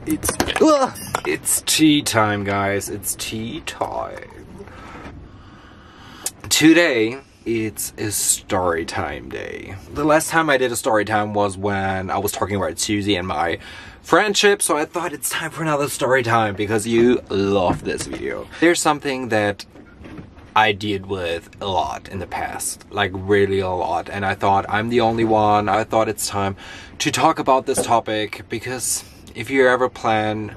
It's tea time, guys. It's tea time. Today, it's a story time day. The last time I did a story time was when I was talking about Susie and my friendship, so I thought it's time for another story time because you love this video. There's something that I dealt with a lot in the past, like really a lot, and I thought I'm the only one. I thought it's time to talk about this topic because if you ever plan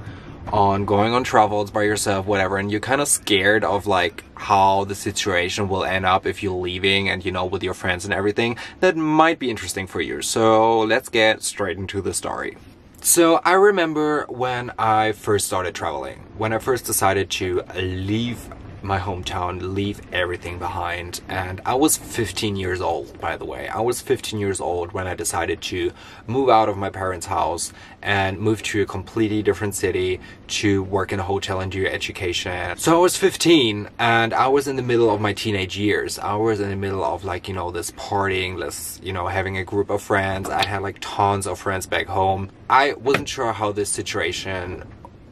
on going on travels by yourself, whatever, and you're kind of scared of like how the situation will end up if you're leaving and, you know, with your friends and everything, that might be interesting for you. So let's get straight into the story. So I remember when I first started traveling, when I first decided to leave my hometown, leave everything behind, and I was 15 years old, by the way. I was 15 years old when I decided to move out of my parents' house and move to a completely different city to work in a hotel and do education. So I was 15 and I was in the middle of my teenage years. I was in the middle of, like, you know, this partying, this, you know, having a group of friends. I had like tons of friends back home. I wasn't sure how this situation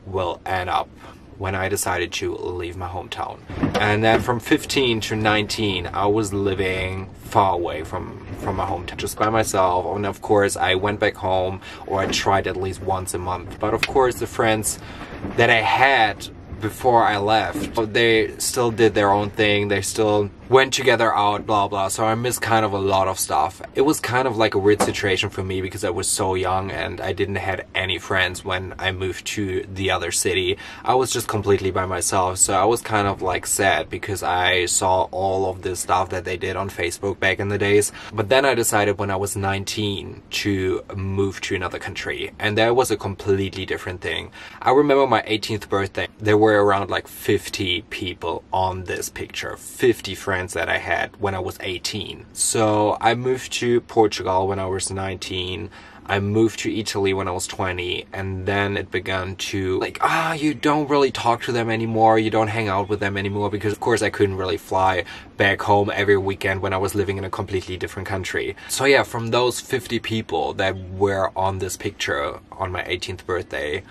will end up when I decided to leave my hometown. And then from 15 to 19, I was living far away from my hometown, just by myself. And of course, I went back home, or I tried at least once a month. But of course, the friends that I had before I left, they still did their own thing. They still went together out, blah blah. So I missed kind of a lot of stuff. It was kind of like a weird situation for me because I was so young and I didn't have any friends when I moved to the other city. I was just completely by myself. So I was kind of like sad because I saw all of this stuff that they did on Facebook back in the days. But then I decided when I was 19 to move to another country, and that was a completely different thing. I remember my 18th birthday. There were around like 50 people on this picture, 50 friends that I had when I was 18. So I moved to Portugal when I was 19. I moved to Italy when I was 20, and then it began to like, you don't really talk to them anymore, you don't hang out with them anymore, because of course I couldn't really fly back home every weekend when I was living in a completely different country. So yeah, from those 50 people that were on this picture on my 18th birthday,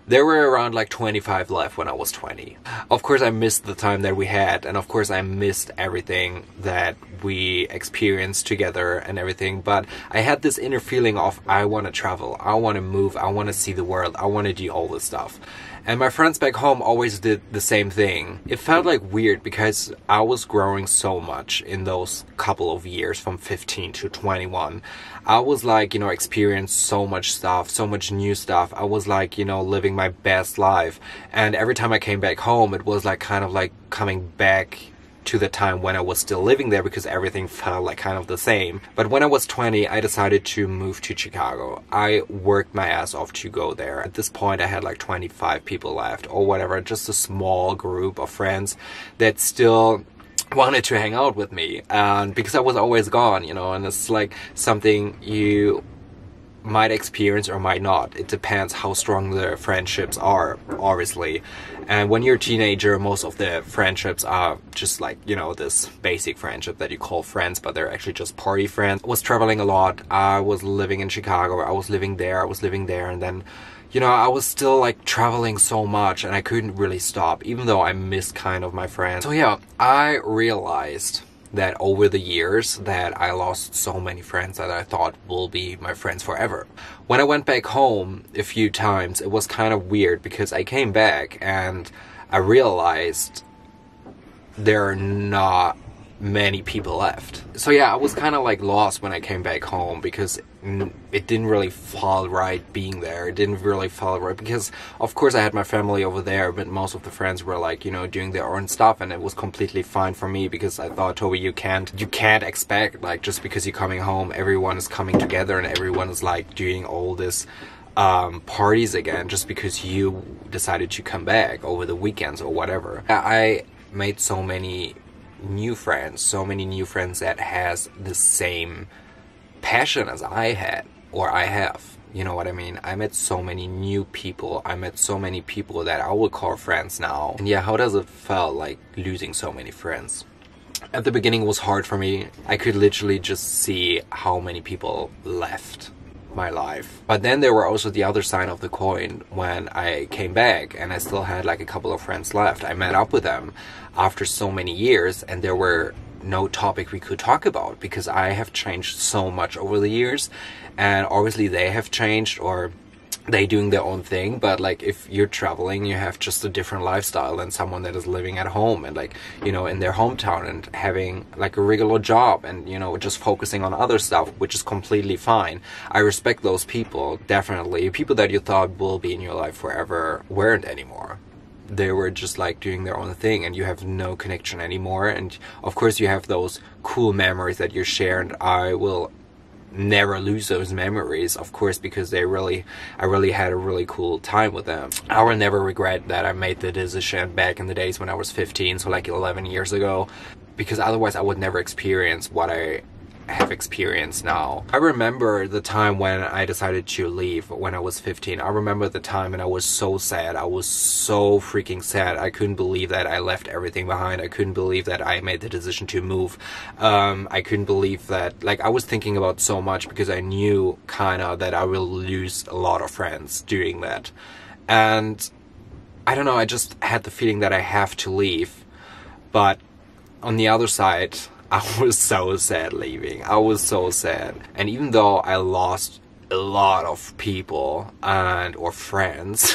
there were around like 25 left when I was 20. Of course, I missed the time that we had, and of course I missed everything that we experienced together and everything, but I had this inner feeling of I want to travel, I want to move, I want to see the world, I want to do all this stuff. And my friends back home always did the same thing. It felt like weird because I was growing so much in those couple of years from 15 to 21. I was like, you know, experienced so much stuff, so much new stuff. I was like, you know, living my best life. And every time I came back home, it was like kind of like coming back to the time when I was still living there because everything felt like kind of the same. But when I was 20, I decided to move to Chicago. I worked my ass off to go there. At this point, I had like 25 people left or whatever, just a small group of friends that still wanted to hang out with me. And because I was always gone, you know, and it's like something you might experience or might not. It depends how strong the friendships are, obviously. And when you're a teenager, most of the friendships are just like, you know, this basic friendship that you call friends, but they're actually just party friends. I was traveling a lot. I was living in Chicago. I was living there. And then, you know, I was still like traveling so much and I couldn't really stop, even though I missed kind of my friends. So yeah, I realized that over the years that I lost so many friends that I thought will be my friends forever. When I went back home a few times, it was kind of weird because I came back and I realized there are not many people left. So yeah, I was kind of like lost when I came back home because it didn't really feel right being there. It didn't really feel right because of course I had my family over there, but most of the friends were like, you know, doing their own stuff, and it was completely fine for me because I thought, Toby, you can't expect like just because you're coming home, everyone is coming together and everyone is like doing all this parties again just because you decided to come back over the weekends or whatever. I made so many new friends that has the same passion as I had or I have. You know what I mean? I met so many new people. I met so many people that I would call friends now. And yeah, how does it feel like losing so many friends? At the beginning it was hard for me. I could literally just see how many people left my life. But then there were also the other side of the coin when I came back and I still had like a couple of friends left. I met up with them after so many years and there were no topic we could talk about because I have changed so much over the years, and obviously they have changed, or they doing their own thing. But like if you're traveling, you have just a different lifestyle than someone that is living at home and like, you know, in their hometown and having like a regular job and, you know, just focusing on other stuff, which is completely fine. I respect those people, definitely. People that you thought will be in your life forever weren't anymore. They were just like doing their own thing and you have no connection anymore. And of course you have those cool memories that you share, and I will never lose those memories, of course, because I really had a really cool time with them. I will never regret that I made the decision back in the days when I was 15, so like 11 years ago, because otherwise I would never experience what I have experienced now. I remember the time when I decided to leave when I was 15. I remember the time and I was so sad. I was so freaking sad. I couldn't believe that I left everything behind. I couldn't believe that I made the decision to move. I couldn't believe that, like, I was thinking about so much because I knew kinda that I will lose a lot of friends doing that. And I don't know, I just had the feeling that I have to leave. But on the other side, I was so sad leaving. I was so sad. And even though I lost a lot of people or friends,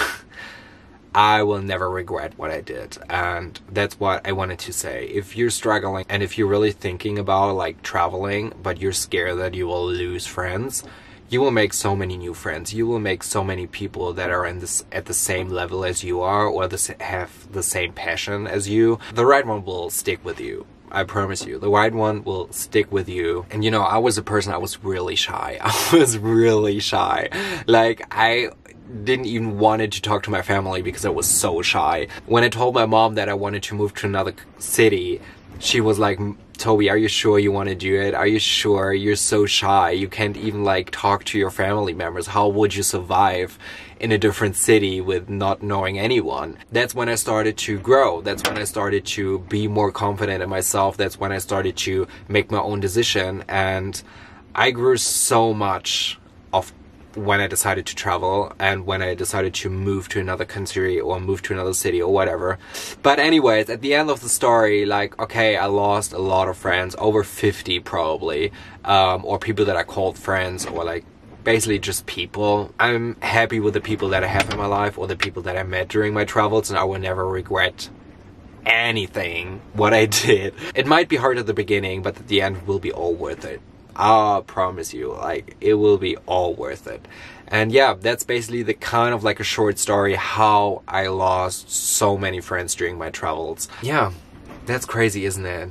I will never regret what I did. And that's what I wanted to say. If you're struggling and if you're really thinking about like traveling, but you're scared that you will lose friends, you will make so many new friends. You will make so many people that are at the same level as you are, or have the same passion as you. The right one will stick with you. I promise you, the right one will stick with you. And you know, I was a person, I was really shy. I was really shy. Like, I didn't even wanted to talk to my family because I was so shy. When I told my mom that I wanted to move to another city, she was like, Toby, are you sure you want to do it? Are you sure? You're so shy. You can't even like talk to your family members. How would you survive in a different city with not knowing anyone? That's when I started to grow. That's when I started to be more confident in myself. That's when I started to make my own decision. And I grew so much of when I decided to travel and when I decided to move to another country or move to another city or whatever. But anyways, at the end of the story, like, okay, I lost a lot of friends, over 50 probably, or people that I called friends, or like basically just people. I'm happy with the people that I have in my life or the people that I met during my travels, and I will never regret anything what I did. It might be hard at the beginning, but at the end it will be all worth it. I promise you, like, it will be all worth it. And yeah, that's basically the kind of like a short story how I lost so many friends during my travels. Yeah, that's crazy, isn't it?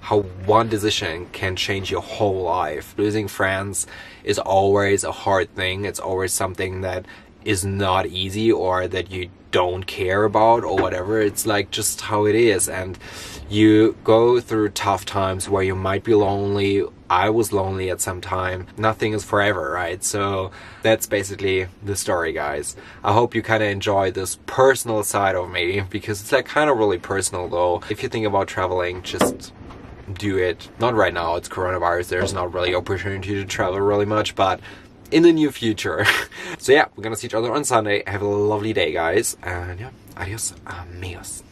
How one decision can change your whole life. Losing friends is always a hard thing. It's always something that is not easy or that you don't care about or whatever. It's like just how it is. And you go through tough times where you might be lonely. I was lonely at some time. Nothing is forever, right? So that's basically the story, guys. I hope you kind of enjoy this personal side of me, because it's like kind of really personal though. If you think about traveling, just do it. Not right now, it's coronavirus. There's not really opportunity to travel really much, but in the near future. So yeah, we're gonna see each other on Sunday. Have a lovely day, guys. And yeah, adios amigos.